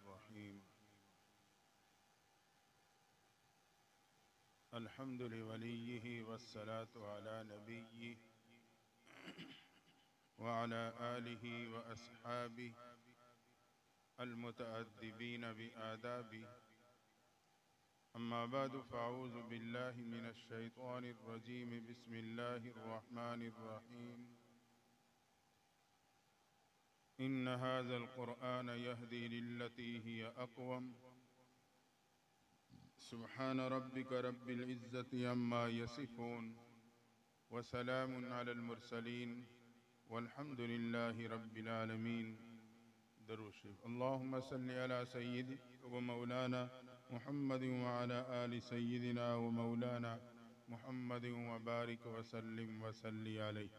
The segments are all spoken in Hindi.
रहीम। अल्हम्दुलिल्लाहि वलिय्यिहि वस्सलातु अला नबिय्यिहि व अला आलिहि व अस्हाबिहि अल-मुतअद्दिबीन बिआदाबिहि। अम्मा बअदु फ़अऊज़ु बिल्लाहि मिनश शैतानिर रजीम। बिस्मिल्लाहिर रहमानिर रहीम। इन्न हाज़ल क़ुरआन यहदी लिल्लती हिय अक़वम। सुब्हान रब्बिक रब्बिल इज़्ज़ति अम्मा यसिफ़ून व सलामुन अलल मुरसलीन वल्हम्दुलिल्लाहि रब्बिल आलमीन। दरूद शरीफ। अल्लाहुम्मा सल्लि अला सय्यिदी व मौलाना मुहम्मदिन व अला आलि सय्यिदिना व मौलाना मुहम्मदिन व बारिक व सल्लिम व सल्लि अलैहि।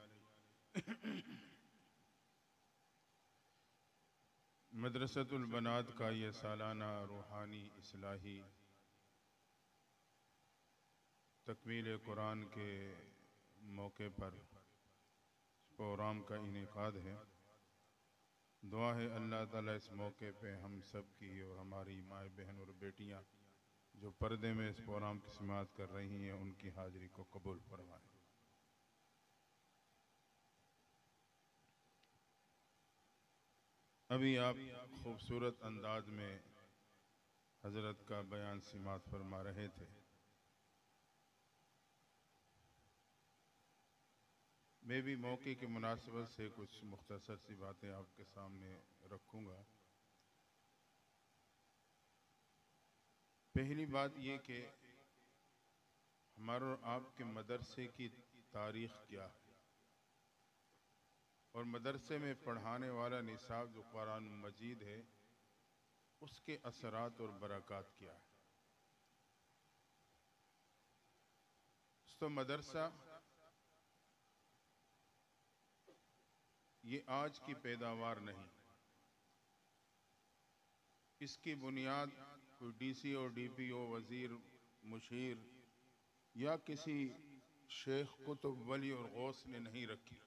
मदरसतुल बनात का ये सालाना रूहानी इस्लाही तकमील कुरान के मौके पर प्रोग्राम का इनेकाद है। दुआ है अल्लाह ताला इस मौके पे हम सब की और हमारी माए बहन और बेटियां जो पर्दे में इस प्रोग्राम की समाअत कर रही हैं उनकी हाजिरी को कबूल फरमाए। अभी आप खूबसूरत अंदाज में हजरत का बयान समाअत फरमा रहे थे। मैं भी मौके की मुनासिबत से कुछ मुख्तसर सी बातें आपके सामने रखूँगा। पहली बात ये कि हमारे और आपके मदरसे की तारीख़ क्या है और मदरसे में पढ़ाने वाला निसाब जो कुरान मजीद है उसके असरात और बरक़ात क्या है। तो मदरसा ये आज की पैदावार नहीं, इसकी बुनियाद कोई डीसी और डीपीओ, वजीर, मुशीर या किसी शेख कुतुब वली और गौस ने नहीं रखी।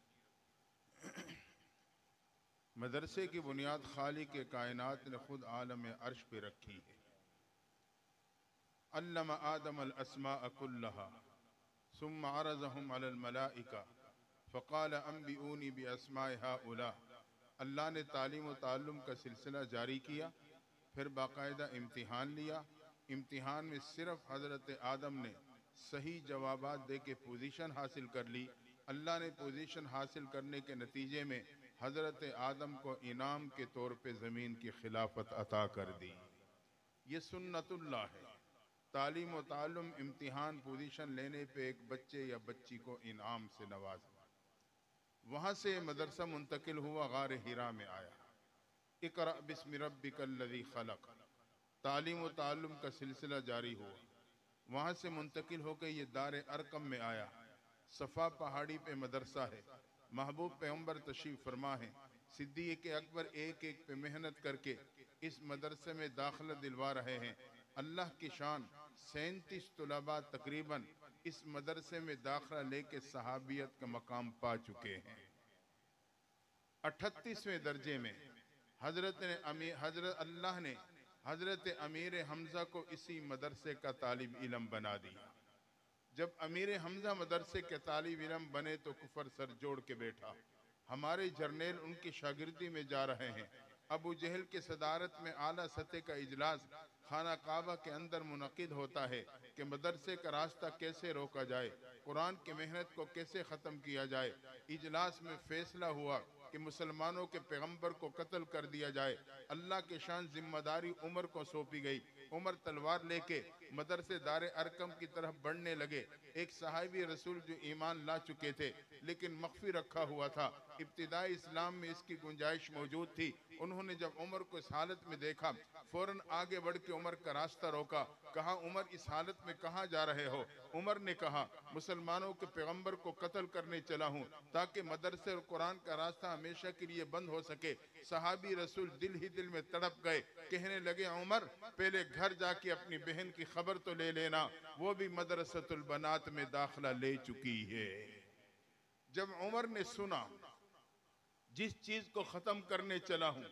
मदरसे की बुनियाद खालिक कायनात ने खुद आलम अर्श पे रखी है। अल्लम आदम अल अस्माअ कुल्लहा सुम्मा अरज़हुम अलल मलाइका फ़क़ाल अंबिऊनी बि अस्माइ हाउला। अल्लाह ने तालीम व ताल्लुम का सिलसिला जारी किया, फिर बाकायदा इम्तिहान लिया। इम्तिहान में सिर्फ हज़रत आदम ने सही जवाबात दे के पोजीशन हासिल कर ली। अल्लाह ने पोजीशन हासिल करने के नतीजे में हज़रत आदम को इनाम के तौर पे ज़मीन की खिलाफत अता कर दी। ये सुन्नतुल्लाह है। तालीम व ताल्लुम, इम्तिहान, पोजीशन लेने पे एक बच्चे या बच्ची को इनाम से नवाजा। वहाँ से मदरसा मुंतकिल हुआ, गार हिरा में आया। इक़रा बिस्मि रब्बिकल्लज़ी खलक़। तालीम व ताल्लुम का सिलसिला जारी हुआ। वहाँ से मुंतकिल होकर ये दार अरकम में आया। सफ़ा पहाड़ी पे मदरसा है। महबूब पैगम्बर तशरीफ़ फरमा है। सिद्दीक़ अकबर एक एक पे मेहनत करके इस मदरसे में दाखिला दिलवा रहे हैं। अल्लाह की शान 37 तुलबा तकरीबन इस मदरसे में दाखिला लेके सहाबियत का मकाम पा चुके हैं। 38वें दर्जे में हजरत अल्लाह ने हजरत अमीर हमजा को इसी मदरसे का तालिब इलम बना दिया। जब अमीर हमजा मदरसे के तालिब इलम बने तो कुफर सर जोड़ के बैठा। हमारे जर्नेल उनकी शागिर्दी में जा रहे हैं। अबू जहल की सदारत में आला सतह का इजलास खाना काबा के अंदर मुनक़िद होता है कि मदरसे का रास्ता कैसे रोका जाए, कुरान की मेहनत को कैसे ख़त्म किया जाए। इजलास में फैसला हुआ कि मुसलमानों के पैगम्बर को कत्ल कर दिया जाए। अल्लाह के शान जिम्मेदारी उमर को सौंपी गई। उमर तलवार लेके मदरसे दारे अरकम की तरफ बढ़ने लगे। एक सहाबी रसूल जो ईमान ला चुके थे लेकिन मख्फी रखा हुआ था, इब्तिदाई इस्लाम में इसकी गुंजाइश मौजूद थी। उन्होंने जब उमर को इस हालत में देखा फौरन आगे बढ़ के उमर का रास्ता रोका। कहा, उमर इस हालत में कहाँ जा रहे हो? उमर ने कहा, मुसलमानों के पैगम्बर को कत्ल करने चला हूँ ताकि मदरसे और कुरान का रास्ता हमेशा के लिए बंद हो सके। सहाबी रसूल दिल ही दिल में तड़प गए। कहने लगे, उमर पहले घर जाके अपनी बहन की खबर तो ले लेना, वो भी मदरसतुल बनात में दाखिला ले चुकी है। जब उमर ने सुना जिस चीज को खत्म करने चला हूं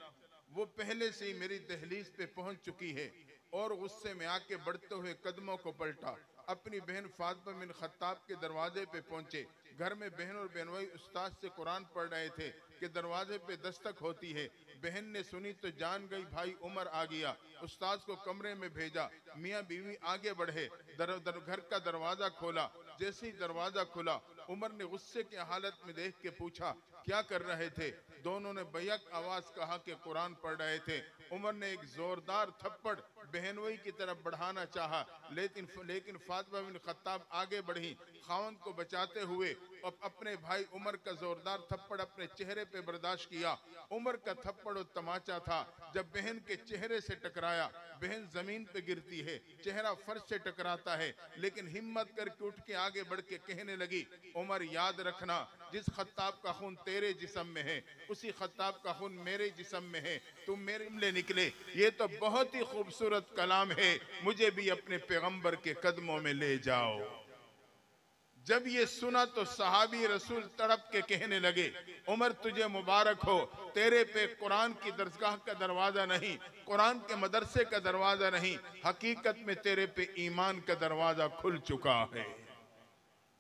वो पहले से ही मेरी दहलीज पे पहुंच चुकी है। और गुस्से में आके बढ़ते हुए कदमों को पलटा, अपनी बहन फातिमा बिन खत्ताब के दरवाजे पे पहुंचे। घर में बहन और बहनोई उस्ताद से कुरान पढ़ रहे थे कि दरवाजे पे दस्तक होती है। बहन ने सुनी तो जान गई भाई उमर आ गया। उस्ताद को कमरे में भेजा। मियाँ बीवी आगे बढ़े, घर का दरवाजा खोला। जैसे ही दरवाजा खुला, उमर ने गुस्से की हालत में देख के पूछा क्या कर रहे थे। दोनों ने बैक आवाज कहा कि कुरान पढ़ रहे थे। उमर ने एक जोरदार थप्पड़ बहनोई की तरफ बढ़ाना चाहा, लेकिन फातिमा बिन खत्ताब आगे बढ़ी, खावन को बचाते हुए और अपने भाई उमर का जोरदार थप्पड़ अपने चेहरे पे बर्दाश्त किया। उमर का थप्पड़ और तमाचा था, जब बहन के चेहरे से टकराया, बहन जमीन पे गिरती है, चेहरा फर्श से टकराता है, लेकिन हिम्मत करके उठ के आगे बढ़ के कहने लगी, उमर याद रखना, जिस खत्ताब का खून तेरे जिस्म में है उसी खत्ताब का खून मेरे जिस्म में है, तुम मेरे लिए निकले। ये तो बहुत ही खूबसूरत कलाम है, मुझे भी अपने पैगंबर के कदमों में ले जाओ। जब ये सुना तो सहाबी रसूल तड़प के कहने लगे, उमर तुझे मुबारक हो, तेरे पे कुरान की दरगाह का दरवाजा नहीं, कुरान के मदरसे का दरवाजा नहीं, हकीकत में तेरे पे ईमान का दरवाजा खुल चुका है।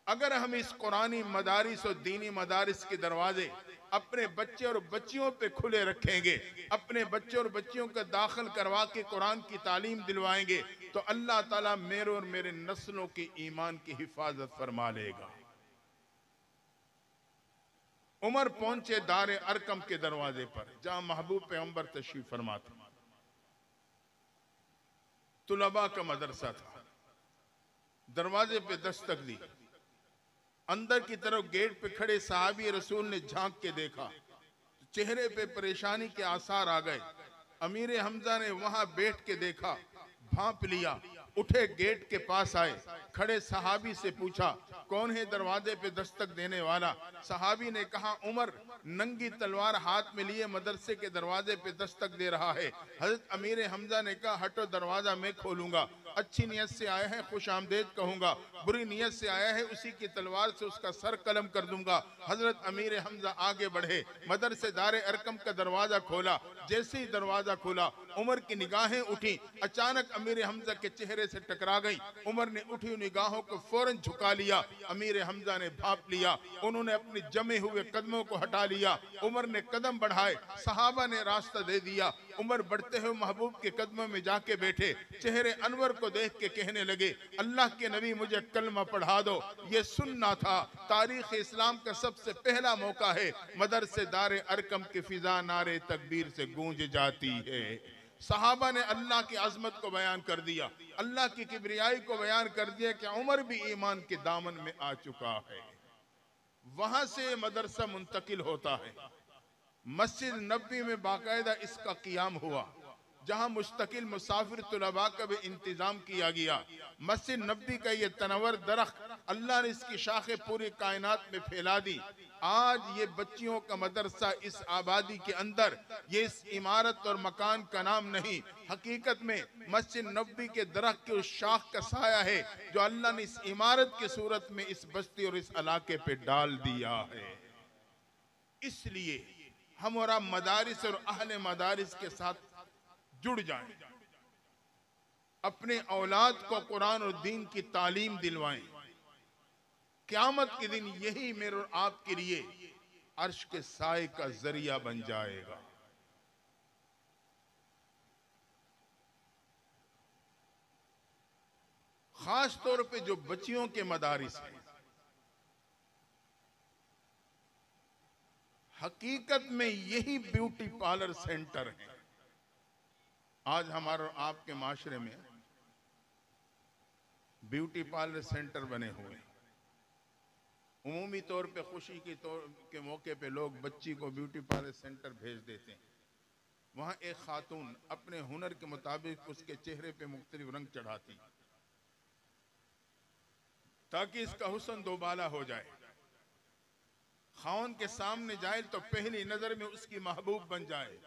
अगर हम इस कुरानी मदारिस और दीनी मदारिस के दरवाजे अपने बच्चे और बच्चियों पे खुले रखेंगे, अपने बच्चे और बच्चियों का दाखिल करवा के कुरान की तालीम दिलवाएंगे, तो अल्लाह ताला मेरे और मेरे नस्लों की ईमान की हिफाजत फरमा लेगा। उमर पहुंचे दारे अरकम के दरवाजे पर, जहां महबूब पैगंबर तशरीफ फरमाते। तुलबा का मदरसा था। दरवाजे पे दस्तक दी। अंदर की तरफ गेट पे खड़े सहाबी रसूल ने झांक के देखा, चेहरे पे परेशानी के आसार आ गए। अमीर हमजा ने वहां बैठ के देखा, भांप लिया, उठे गेट के पास आए, खड़े सहाबी से पूछा कौन है दरवाजे पे दस्तक देने वाला। सहाबी ने कहा उमर नंगी तलवार हाथ में लिए मदरसे के दरवाजे पे दस्तक दे रहा है। हजरत अमीर हमजा ने कहा हटो, दरवाजा मैं खोलूंगा, अच्छी नियत से आया है खुश आमदेद कहूंगा, बुरी नियत से आया है उसी की तलवार से उसका सर कलम कर दूंगा। हजरत अमीर हमजा आगे बढ़े, मदरसे दारे अरकम का दरवाजा खोला। जैसे ही दरवाजा खुला, उमर की निगाहें उठी, अचानक अमीर हमजा के चेहरे से टकरा गई। उमर ने उठी निगाहों को फौरन झुका लिया। अमीर हमजा ने भाप लिया, उन्होंने अपने जमे हुए कदमों को हटा लिया। उमर ने कदम बढ़ाए, सहाबा ने रास्ता दे दिया। उमर बढ़ते हुए महबूब के कदमों में जाके बैठे, चेहरे अनवर को देख के कहने लगे अल्लाह के नबी मुझे कलमा पढ़ा दो। ये सुनना था, तारीख इस्लाम का सबसे पहला मौका है, मदरसे दारे अरकम की फिजा नारे तकबीर से गूंज जाती है। सहाबा ने अल्लाह की अजमत को बयान कर दिया, अल्लाह की किबरियाई को बयान कर दिया कि उमर भी ईमान के दामन में आ चुका है। वहां से मदरसा मुंतकिल होता है। मस्जिद नबी में बाकायदा इसका कियाम हुआ, जहां मुस्तकिल मुसाफिर तुलबा का भी इंतजाम किया गया। मस्जिद नबी का ये तनवर दरख्त अल्लाह ने इसकी शाखें पूरी कायनात में फैला दी। आज ये बच्चियों का मदरसा इस आबादी के अंदर, ये इस इमारत और मकान का नाम नहीं, हकीकत में मस्जिद नबी के दरख्त के उस शाख का साया है जो अल्लाह ने इस इमारत की सूरत में इस बस्ती और इस इलाके पे डाल दिया है। इसलिए हम और आप मदारिस और अहले मदारिस के साथ जुड़ जाएं, अपने औलाद को कुरान और दीन की तालीम दिलवाएं। क़यामत के दिन यही मेरे और आपके लिए अर्श के साए का जरिया बन जाएगा। खास तौर पे जो बच्चियों के मदारिस हैं, हकीकत में यही ब्यूटी पार्लर सेंटर है। आज हमारे और आपके माशरे में ब्यूटी पार्लर सेंटर बने हुए हैं। उमूमी तौर पे खुशी के मौके पे लोग बच्ची को ब्यूटी पार्लर सेंटर भेज देते हैं। वहाँ एक खातून अपने हुनर के मुताबिक उसके चेहरे पे मुख्तलिफ रंग चढ़ाती ताकि इसका हुस्न दोबाला हो जाए। खावन के सामने जाए तो पहली नजर में उसकी महबूब बन जाए,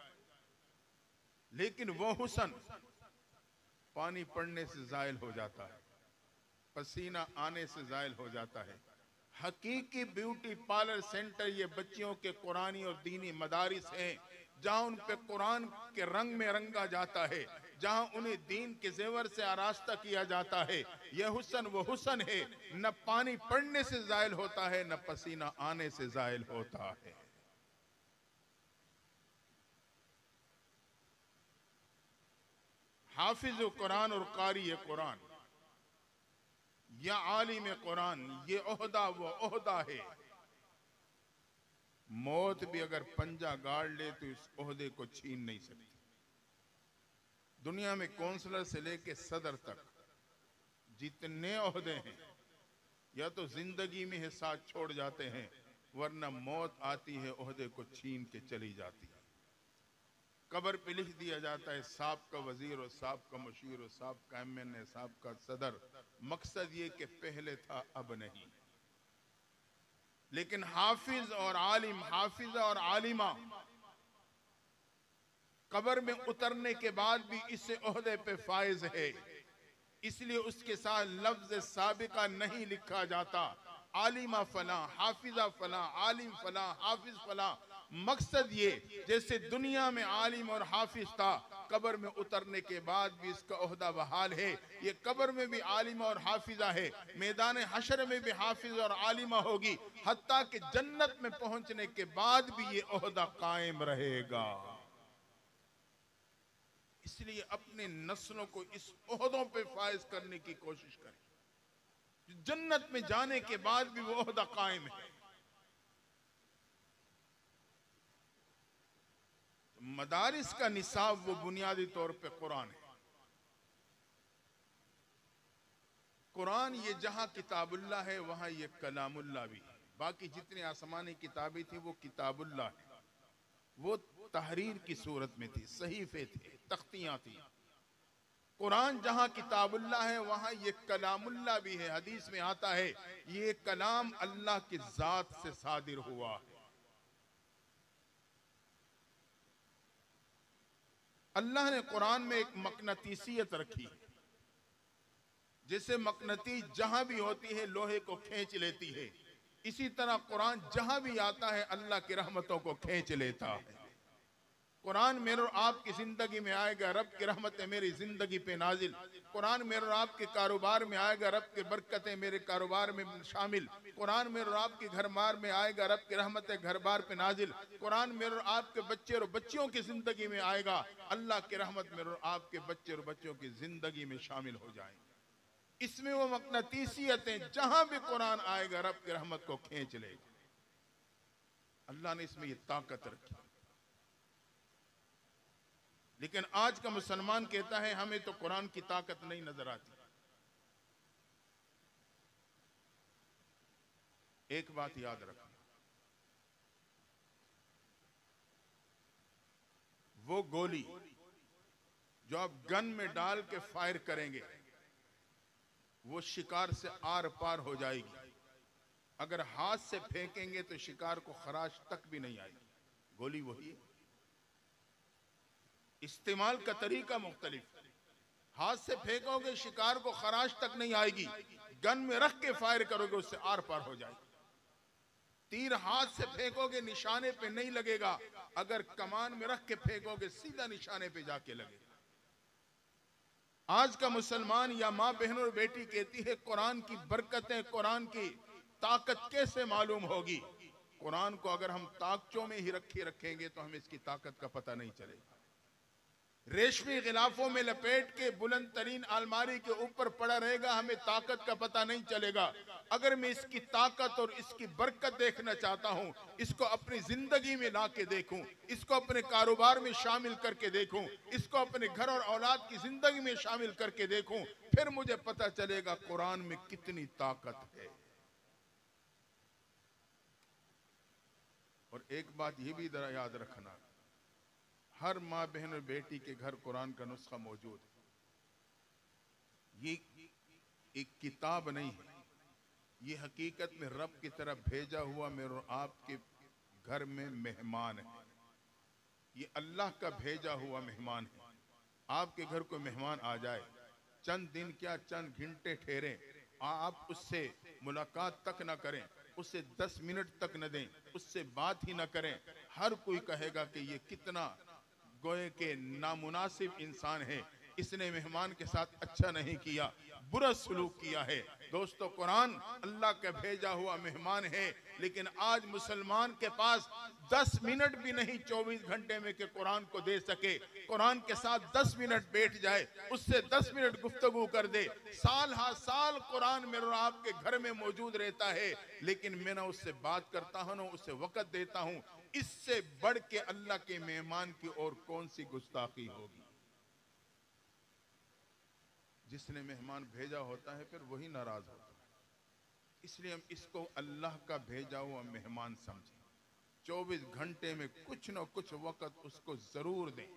लेकिन वो हुस्न पानी पड़ने से जायल हो जाता है, पसीना आने से जायल हो जाता है। हकीकी ब्यूटी पार्लर सेंटर ये बच्चियों के कुरानी और दीनी मदारिस हैं, जहां उन पे कुरान के रंग में रंगा जाता है, जहां उन्हें दीन के जेवर से आरास्ता किया जाता है। यह हुस्न वो हुस्न है, न पानी पड़ने से जायल होता है, न पसीना आने से जायल होता है। हाफिज कुरान और कारी कुरान या आलिम कुरान, ये ओहदा वो ओहदा है। मौत भी अगर पंजा गाड़ ले तो इस ओहदे को छीन नहीं सकती। दुनिया में कौंसलर से लेके सदर तक जितने ओहदे हैं, या तो जिंदगी में साथ छोड़ जाते हैं, वरना मौत आती है ओहदे को छीन के चली जाती है। कब्र पे लिख दिया जाता है साहब का वजीर और साहब का मुशीर और साहब का एमएनए, साहब का सदर। मकसद ये कि पहले था अब नहीं। लेकिन हाफिज और आलिम, हाफिजा और आलिमा कब्र में उतरने के बाद भी इस ओहदे पे फायज है, इसलिए उसके साथ लफ्ज साबिका नहीं लिखा जाता। आलिमा फला, हाफिजा फला, आलिम फला, हाफिज फला। मकसद ये, जैसे दुनिया में आलिम और हाफिज था, कब्र में उतरने के बाद भी इसका ओहदा बहाल है। ये कब्र में भी आलिमा और हाफिजा है, मैदान हशर में भी हाफिज और आलिमा होगी, हत्ता कि जन्नत में पहुंचने के बाद भी ये ओहदा कायम रहेगा। इसलिए अपने नस्लों को इस ओहदों पे फायज करने की कोशिश करें, जन्नत में जाने के बाद भी वो ओहदा कायम है। मदारिस का निसाब वो बुनियादी तौर पे कुरान है। कुरान ये जहां किताबुल्लाह है, वहां ये कलामुल्लाह भी है। बाकी जितनी आसमानी किताबें थी वो किताबुल्लाह है, वो तहरीर की सूरत में थी, सहीफे थे, तख्तियां थी। कुरान जहां किताबुल्लाह है, वहां ये कलामुल्लाह भी है। हदीस में आता है ये कलाम अल्लाह की जात से सादिर हुआ है। अल्लाह ने कुरान में एक मकनतीसियत रखी है। जैसे मकनतीस जहां भी होती है लोहे को खींच लेती है, इसी तरह कुरान जहां भी आता है अल्लाह की रहमतों को खींच लेता है। कुरान मेरे और आपकी जिंदगी में आएगा, रब की रहमतें मेरी जिंदगी पे नाजिल। कुरान मेरे और आपके कारोबार में आएगा, रब की बरकतें मेरे कारोबार में शामिल। कुरान मेरे और आपके घर बार में आएगा, रब की रहमतें घर बार पे नाजिल। कुरान मेरे और आपके बच्चे और बच्चियों की जिंदगी में आएगा, अल्लाह की रहमत मेरे और आपके बच्चे और बच्चों की जिंदगी में शामिल हो जाएंगे। इसमें वो मकनतीसियतें, जहां भी कुरान आएगा रब की रहमत को खींच लेगा। अल्लाह ने इसमें ये ताकत रखी। लेकिन आज का मुसलमान कहता है हमें तो कुरान की ताकत नहीं नजर आती। एक बात याद रखना, वो गोली जो आप गन में डाल के फायर करेंगे, वो शिकार से आर पार हो जाएगी। अगर हाथ से फेंकेंगे तो शिकार को खराश तक भी नहीं आएगी। गोली वही है, इस्तेमाल का तरीका मुख्तलिफ। हाथ से फेंकोगे शिकार को खराश तक नहीं आएगी, गन में रख के फायर करोगे उससे आर पार हो जाएगी। तीर हाथ से फेंकोगे निशाने पे नहीं लगेगा, अगर कमान में रख के फेंकोगे सीधा निशाने पे जाके लगेगा। आज का मुसलमान या माँ बहन और बेटी कहती है कुरान की बरकतें, कुरान की ताकत कैसे मालूम होगी? कुरान को अगर हम ताकचों में ही रखेंगे तो हमें इसकी ताकत का पता नहीं चलेगा। रेशमी गिलाफों में लपेट के बुलंद तरीन अलमारी के ऊपर पड़ा रहेगा, हमें ताकत का पता नहीं चलेगा। अगर मैं इसकी ताकत और इसकी बरकत देखना चाहता हूं, इसको अपनी जिंदगी में ला के देखूं, इसको अपने कारोबार में शामिल करके देखूं, इसको अपने घर और औलाद की जिंदगी में शामिल करके देखूं, फिर मुझे पता चलेगा कुरान में कितनी ताकत है। और एक बात यह भी जरा याद रखना, हर माँ बहन और बेटी के घर कुरान का नुस्खा मौजूद है। ये एक किताब नहीं है, ये हकीकत में रब की तरफ भेजा हुआ मेरे और आपके घर में मेहमान है। ये अल्लाह का भेजा हुआ मेहमान है। आपके घर कोई मेहमान आ जाए, चंद दिन क्या चंद घंटे ठहरे, आप उससे मुलाकात तक ना करें, उससे 10 मिनट तक न दें, उससे बात ही ना करें, हर कोई कहेगा कि ये कितना गोए के नामुनासिब इंसान है, इसने मेहमान के साथ अच्छा नहीं किया, बुरा सलूक किया है। दोस्तों, कुरान अल्लाह का भेजा हुआ मेहमान है, लेकिन आज मुसलमान के पास 10 मिनट भी नहीं 24 घंटे में कि कुरान को दे सके, कुरान के साथ 10 मिनट बैठ जाए, उससे 10 मिनट गुफ्तगू कर दे। साल हा साल कुरान मेरे और आपके घर में मौजूद रहता है, लेकिन मैं ना उससे बात करता हूं ना उससे वक़्त देता हूं। इससे बढ़ के अल्लाह के मेहमान की और कौन सी गुस्ताखी होगी। जिसने मेहमान भेजा होता है फिर वही नाराज होता है। इसलिए हम इसको अल्लाह का भेजा हुआ मेहमान समझें। 24 घंटे में कुछ न कुछ वक्त उसको जरूर दें।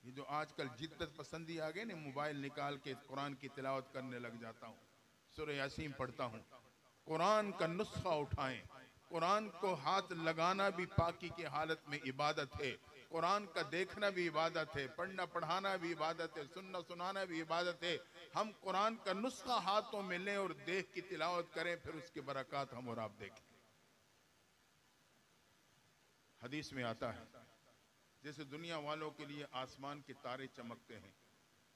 ये जो आजकल जिद्दत पसंदी आ गई ना, मोबाइल निकाल के कुरान की तिलावत करने लग जाता हूँ, सूरह यासीन पढ़ता हूँ। कुरान का नुस्खा उठाएं। कुरान को हाथ लगाना भी पाकी की हालत में इबादत है। कुरान का देखना भी इबादत है, पढ़ना पढ़ाना भी इबादत है, सुनना सुनाना भी इबादत है। हम कुरान का नुस्खा हाथों में लें और देख की तिलावत करें, फिर उसकी बरकत हम और आप देखें। हदीस में आता है, जैसे दुनिया वालों के लिए आसमान के तारे चमकते हैं,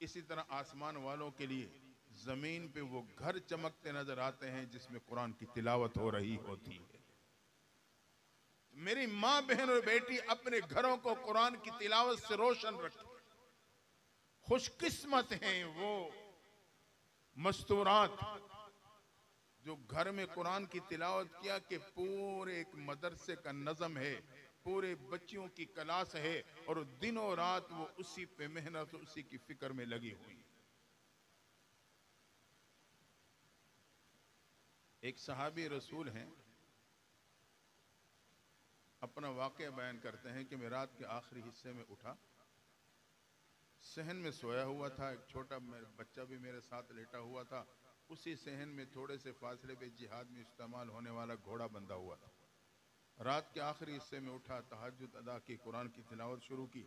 इसी तरह आसमान वालों के लिए जमीन पे वो घर चमकते नजर आते हैं जिसमें कुरान की तिलावत हो रही होती है। मेरी माँ, बहन और बेटी अपने घरों को कुरान की तिलावत से रोशन रखें। खुशकिस्मत हैं वो मस्तूरात जो घर में कुरान की तिलावत किया कि पूरे एक मदरसे का नज़म है, पूरे बच्चियों की क्लास है और दिनों रात वो उसी पे मेहनत, उसी की फिक्र में लगी हुई। एक सहाबी रसूल हैं, अपना वाक़या बयान करते हैं कि मैं रात के आखिरी हिस्से में उठा, सहन में सोया हुआ था, एक छोटा बच्चा भी मेरे साथ लेटा हुआ था। उसी सहन में थोड़े से फासले पे जिहाद में इस्तेमाल होने वाला घोड़ा बंधा हुआ था। रात के आखिरी हिस्से में उठा, तहज्जुद अदा की, कुरान की तिलावत शुरू की।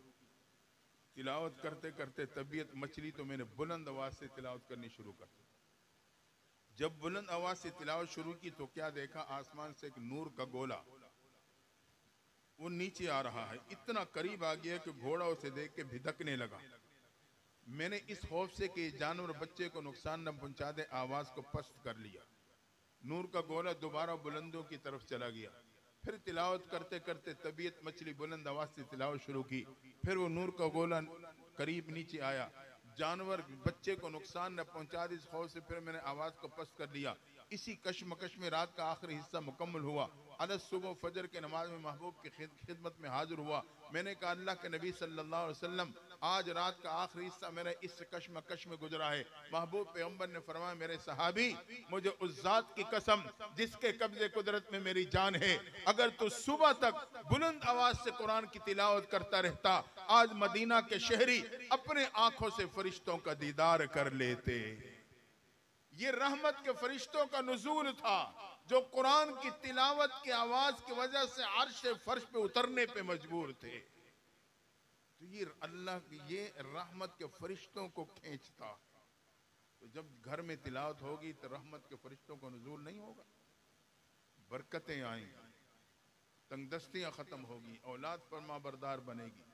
तिलावत करते करते तबीयत मचली तो मैंने बुलंद आवाज से तिलावत करनी शुरू कर दी। जब बुलंद आवाज से तिलावत शुरू की तो क्या देखा, आसमान से एक नूर का गोला वो नीचे आ रहा है। इतना करीब आ गया कि घोड़ा उसे देख के भिदकने लगा। मैंने इस खौफ से कि जानवर बच्चे को नुकसान न पहुंचा दे आवाज को पस्त कर लिया। नूर का गोला दोबारा बुलंदों की तरफ चला गया। फिर तिलावत करते करते तबीयत मचली, बुलंद आवाज से तिलावत शुरू की। फिर वो नूर का गोला करीब नीचे आया, जानवर बच्चे को नुकसान न पहुंचा दे इस खौफ से फिर मैंने आवाज को पस्त कर लिया। इसी कशमकश में रात का आखिरी हिस्सा मुकम्मल हुआ। अलग सुबह फजर के नमाज में महबूब की खिदमत में हाजिर हुआ। मैंने कहा, अल्लाह के नबी सल्लल्लाहु अलैहि वसल्लम, आज रात का आखिरी हिस्सा मेरा इस कशमकश में गुजरा है। महबूब पैगंबर ने फरमाया, मेरे सहाबी, मुझे उस जात की कसम जिसके कब्जे कुदरत में मेरी जान है, अगर तू सुबह तक बुलंद आवाज से कुरान की तिलावत करता रहता, आज मदीना के शहरी अपने आंखों से फरिश्तों का दीदार कर लेते। ये रहमत के फरिश्तों का नुज़ूल था जो कुरान की तिलावत की आवाज की वजह से अर्श फर्श पे उतरने पे मजबूर थे। तो ये अल्लाह की ये रहमत के फरिश्तों को खींचता। तो जब घर में तिलावत होगी तो रहमत के फरिश्तों को नुज़ूल नहीं होगा, बरकतें आएंगी, तंगदस्तियां खत्म होगी, औलाद फरमा बरदार बनेगी,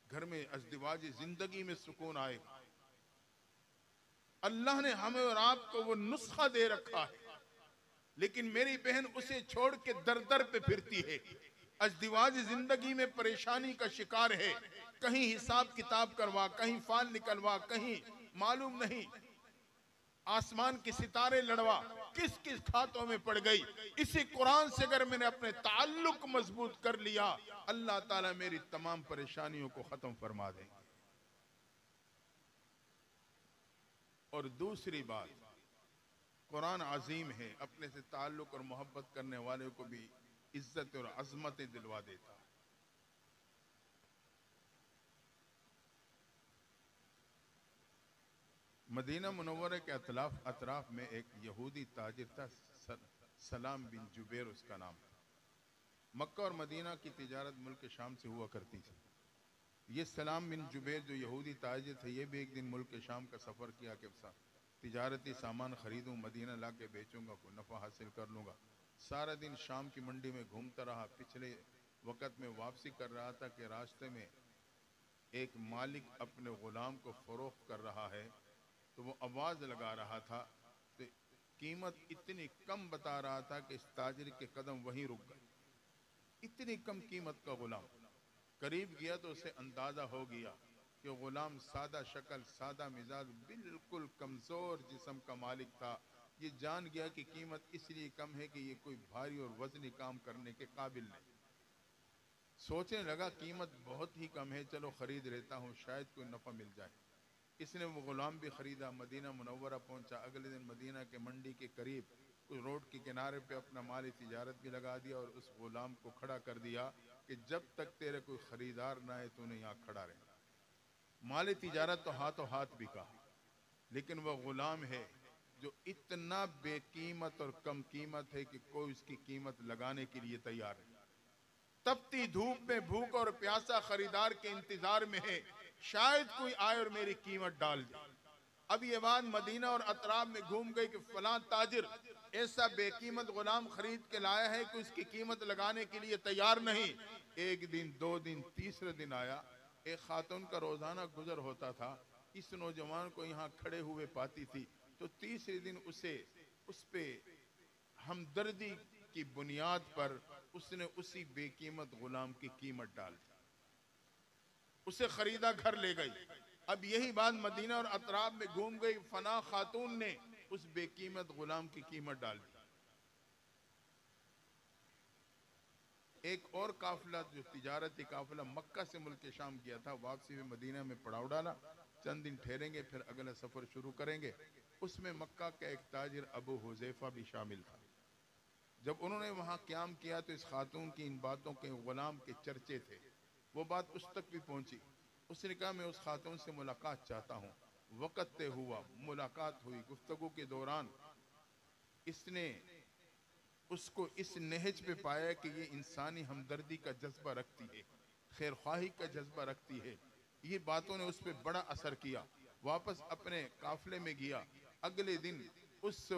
घर में अज़दिवाजी जिंदगी में सुकून आएगा। अल्लाह ने हमें और आपको वो नुस्खा दे रखा है, लेकिन मेरी बहन उसे छोड़ के दर दर पे फिरती है। अज़दिवाज जिंदगी में परेशानी का शिकार है। कहीं हिसाब किताब करवा, कहीं फाल निकलवा, कहीं मालूम नहीं आसमान के सितारे लड़वा, किस किस खातों में पड़ गई। इसी कुरान से अगर मैंने अपने ताल्लुक मजबूत कर लिया, अल्लाह ताला मेरी तमाम परेशानियों को खत्म फरमा देंगे। और दूसरी बात, कुरान अजीम है, अपने से ताल्लुक और मोहब्बत करने वाले को भी इज्जत और अजमतें दिलवा देता है। मदीना मुनव्वरा के अतराफ में एक यहूदी ताजिर था, सलाम बिन जुबैर उसका नाम था। मक्का और मदीना की तिजारत मुल्क शाम से हुआ करती थी। ये सलाम बिन जुबैर जो यहूदी ताजिर थे, ये भी एक दिन मुल्क शाम का सफ़र किया कि तिजारती सामान खरीदूं, मदीना ला के बेचूंगा, कोई नफ़ा हासिल कर लूँगा। सारा दिन शाम की मंडी में घूमता रहा। पिछले वक़्त में वापसी कर रहा था कि रास्ते में एक मालिक अपने ग़ुलाम को फ़रोख्त कर रहा है, तो वो आवाज़ लगा रहा था, तो कीमत इतनी कम बता रहा था कि इस ताजिर के कदम वहीं रुक गए। इतनी कम कीमत का ग़ुलाम। करीब गया तो उसे अंदाज़ा हो गया कि ग़ुलाम सादा शक्ल, सादा मिजाज, बिल्कुल कमज़ोर जिस्म का मालिक था। ये जान गया कि कीमत इसलिए कम है कि ये कोई भारी और वज़नी काम करने के काबिल नहीं। सोचने लगा कीमत बहुत ही कम है, चलो ख़रीद लेता हूँ, शायद कोई नफ़ा मिल जाए। इसने वो ग़ुलाम भी ख़रीदा, मदीना मुनव्वरा पहुँचा। अगले दिन मदीना के मंडी के करीब कुछ रोड के किनारे पे अपना माल तिजारत भी लगा दिया और उस ग़ुलाम को खड़ा कर दिया कि जब तक तेरे कोई ख़रीदार ना आए तूने यहाँ खड़ा रहना। माल तिजारत तो हाथों हाथ बिका, लेकिन वह ग़ुलाम है जो इतना बेकीमत और कम कीमत है कि कोई उसकी कीमत लगाने के लिए तैयार नहीं। तपती धूप में भूख और प्यासा खरीदार के इंतजार में है, शायद कोई आए और मेरी कीमत डाल दे। अब ये बात मदीना और अतराफ में घूम गई कि फलां ताजिर ऐसा बेकीमत गुलाम खरीद के लाया है कि उसकी कीमत लगाने के लिए तैयार नहीं। एक दिन, दो दिन, तीसरे दिन आया। एक खातून का रोजाना गुजर होता था, इस नौजवान को यहाँ खड़े हुए पाती थी, तो तीसरे दिन उसे उस पे हमदर्दी की बुनियाद पर उसने उसी बेकीमत गुलाम की कीमत डाल दी, उसे खरीदा, घर ले गई। अब यही बात मदीना और अतराफ में घूम गई, फना खातून ने उस बेकीमत गुलाम की कीमत डाल दी। एक और काफिला जो तिजारती काफिला मक्का से मुल्क शाम गया था, वापसी में मदीना में पड़ाव डाला, चंद दिन ठहरेंगे फिर अगला सफर शुरू करेंगे। उसमें मक्का का एक ताजिर अबू हुज़ैफा भी शामिल था। जब उन्होंने वहां क्याम किया तो इस खातून की इन बातों के गुलाम के चर्चे थे, वो बात उस तक भी पहुंची। उसने कहा मैं उस खातून से मुलाकात चाहता हूँ। वक़्त तय हुआ, मुलाकात हुई। गुफ्तगू के दौरान इसने उसको इस नहज पे पाया कि ये इंसानी हमदर्दी का जज्बा रखती है, खैर ख्वाही का जज्बा रखती है। ये बातों ने उस पर बड़ा असर किया। वापस अपने काफिले में गया। अगले दिन उस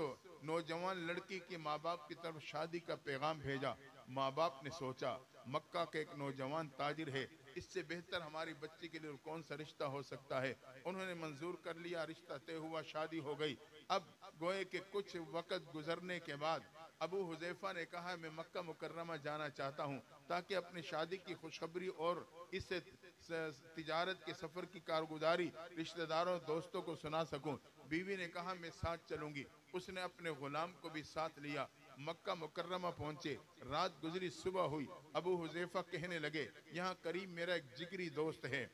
नौजवान लड़की के माँ बाप की तरफ शादी का पैगाम भेजा। माँ बाप ने सोचा मक्का के एक नौजवान ताजिर है, इससे बेहतर हमारी बच्ची के लिए कौन सा रिश्ता हो सकता है। उन्होंने मंजूर कर लिया, रिश्ता तय हुआ, शादी हो गई। अब गोए के कुछ वक़्त गुजरने के बाद अबू हुज़ैफा ने कहा मैं मक्का मुकर्रमा जाना चाहता हूँ ताकि अपनी शादी की खुशखबरी और इस तिजारत के सफर की कारगुजारी रिश्तेदारों दोस्तों को सुना सकूं। बीवी ने कहा मैं साथ चलूंगी। उसने अपने गुलाम को भी साथ लिया। मक्का मुकर्रमा पहुंचे, रात गुजरी, सुबह हुई। अबू हुज़ैफा कहने लगे यहाँ करीब मेरा एक जिगरी दोस्त है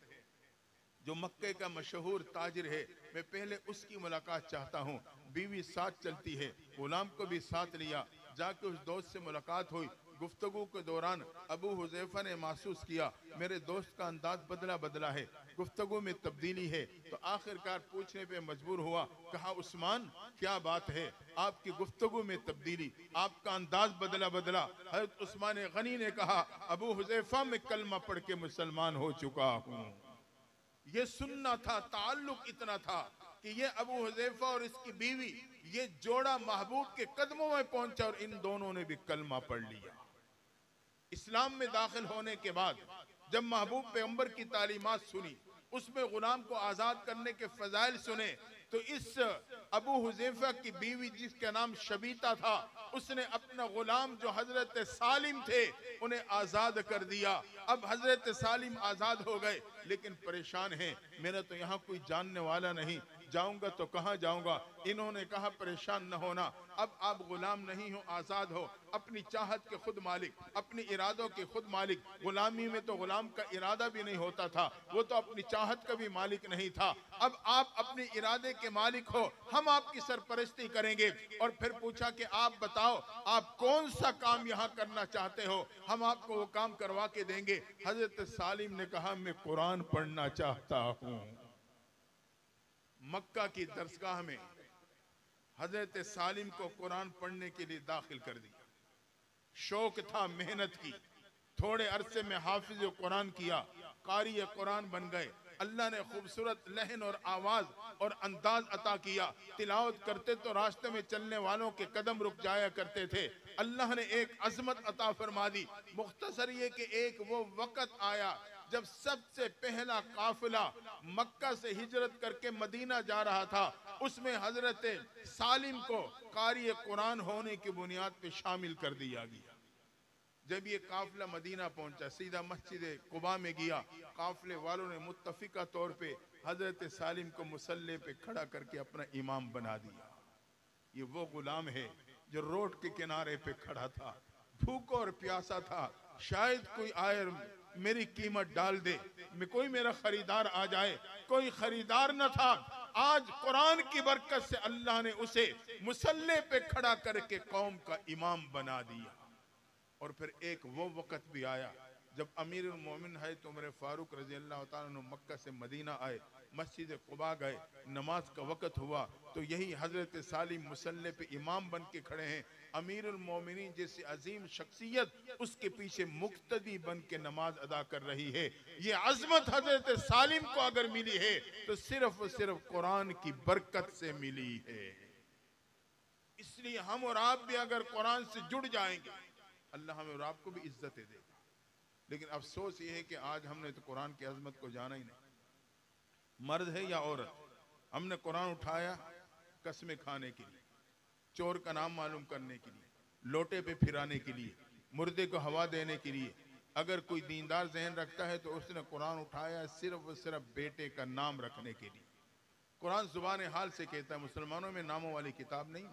जो मक्के का मशहूर ताजिर है, मैं पहले उसकी मुलाकात चाहता हूँ। बीवी साथ चलती है, गुलाम को भी साथ लिया। जाके उस दोस्त से मुलाकात हुई। गुफ्तगू के दौरान अबू हुज़ैफा ने महसूस किया मेरे दोस्त का अंदाज बदला बदला है, गुफ्तगू में तब्दीली है। तो आखिरकार पूछने पे मजबूर हुआ, कहा उस्मान क्या बात है, आपकी गुफ्तगू में तब्दीली, आपका अंदाज बदला बदला। हज़रत उस्मान गनी ने कहा अबू हुज़ैफा मैं कलमा पढ़ के मुसलमान हो चुका हूँ। ये सुनना था, ताल्लुक इतना था कि ये अबू हुज़ैफा और इसकी बीवी ये जोड़ा महबूब के कदमों में पहुंचा और इन दोनों ने भी कलमा पढ़ लिया। इस्लाम में दाखिल होने के बाद जब महबूब पैगंबर की तालीमात सुनी, उसमें गुलाम को आजाद करने के फजाइल सुने, तो इस अबू हुज़ैफा की बीवी जिसका नाम शबीता था, उसने अपना गुलाम जो हजरत सालिम थे उन्हें आजाद कर दिया। अब हजरत सालिम आजाद हो गए, लेकिन परेशान हैं, मेरा तो यहाँ कोई जानने वाला नहीं, जाऊंगा तो कहाँ जाऊंगा। इन्होंने कहा परेशान न होना, अब आप गुलाम नहीं हो, आजाद हो, अपनी चाहत के खुद मालिक, अपनी इरादों के खुद मालिक। गुलामी में तो गुलाम का इरादा भी नहीं होता था, वो तो अपनी चाहत का भी मालिक नहीं था। अब आप अपने इरादे के मालिक हो, हम आपकी सरपरस्ती करेंगे। और फिर पूछा कि आप बताओ आप कौन सा काम यहाँ करना चाहते हो, हम आपको वो काम करवा के देंगे। हजरत सालिम ने कहा मैं कुरान पढ़ना चाहता हूँ। मक्का की दरसगाह में हजरत सालिम को कुरान पढ़ने के लिए दाखिल कर दिया। शौक था मेहनत की, थोड़े अरसे में हाफिज कुरान किया, कारी कुरान बन गए। अल्लाह ने खूबसूरत लहन और आवाज और अंदाज अता किया। तिलावत करते तो रास्ते में चलने वालों के कदम रुक जाया करते थे। अल्लाह ने एक अजमत अता फरमा दी। मुख्तसर ये कि एक वो वक़्त आया जब सबसे पहला काफिला मक्का से हिजरत करके मदीना जा रहा था। उसमें हजरत सालिम को कारी कुरान होने की बुनियाद पे शामिल कर दिया गया। जब ये काफिला मदीना पहुंचा, सीधा मस्जिद कुबा में गया। काफिले वालों ने मुत्तफिका तौर पे हजरत सालिम को मुसल्ले पे खड़ा करके अपना इमाम बना दिया। ये वो गुलाम है जो रोड के किनारे पे खड़ा था, भूखा और प्यासा था। शायद कोई आए मेरी कीमत डाल दे, कोई मेरा खरीदार आ जाए। कोई खरीदार न था। आज कुरान की बरकत से अल्लाह ने उसे मुसल्ले पे खड़ा करके कौम का इमाम बना दिया। और फिर एक वो वक़्त भी आया जब अमीरुल मोमिन है तो उमर फारूक रजी अल्लाह तआला अन्हु मक्का से मदीना आए, मस्जिद कुबा गए, नमाज का वक़्त हुआ तो यही हजरत सालिम मुसल्ले पे इमाम बन के खड़े हैं। अमीरुल मोमिनीन जैसी अजीम शख्सियत उसके पीछे मुक्तदी बन के नमाज अदा कर रही है। ये अजमत हजरत सालिम को अगर मिली है तो सिर्फ सिर्फ कुरान की बरकत से मिली है। इसलिए हम और आप भी अगर कुरान से जुड़ जाएंगे, अल्लाह हमें और आपको भी इज्जत देगा। लेकिन अफसोस ये है कि आज हमने तो कुरान की अजमत को जाना ही नहीं। मर्द है या औरत, हमने कुरान उठाया कसमें खाने के लिए, चोर का नाम मालूम करने के लिए, लोटे पे फिराने के लिए, मुर्दे को हवा देने के लिए। अगर कोई दीनदार जहन रखता है तो उसने कुरान उठाया सिर्फ और सिर्फ बेटे का नाम रखने के लिए। कुरान जुबान हाल से कहता है मुसलमानों में नामों वाली किताब नहीं।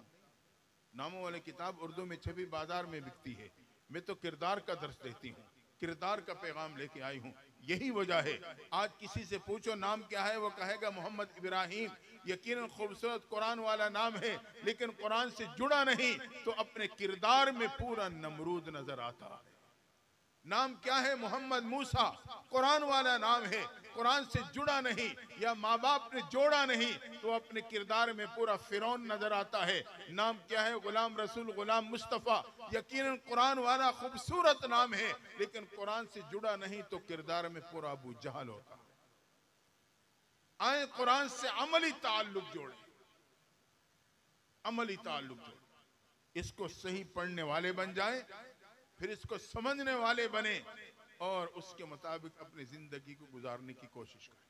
नामों वाली किताब उर्दू में छपी बाजार में बिकती है। मैं तो किरदार का दर्स देती हूँ, किरदार का पैगाम लेके आई हूँ। यही वजह है आज किसी से पूछो नाम क्या है, वो कहेगा मोहम्मद इब्राहिम। यकीनन खूबसूरत कुरान वाला नाम है, लेकिन कुरान से जुड़ा नहीं तो अपने किरदार में पूरा नमरूद नजर आता है। नाम क्या है? मोहम्मद मूसा, कुरान वाला नाम है। कुरान से जुड़ा नहीं या माँ बाप ने जोड़ा नहीं तो अपने किरदार में पूरा फिरौन नजर आता है। नाम क्या है? गुलाम रसूल, गुलाम मुस्तफा। यकीनन कुरान वाला खूबसूरत नाम है, लेकिन कुरान से जुड़ा नहीं तो किरदार में पूरा अबू जहल होता। आए कुरान से अमली ताल्लुक जोड़े, अमली ताल्लुक जोड़े। इसको सही पढ़ने वाले बन जाए, फिर इसको समझने वाले बने और उसके मुताबिक अपनी जिंदगी को गुजारने की कोशिश करें।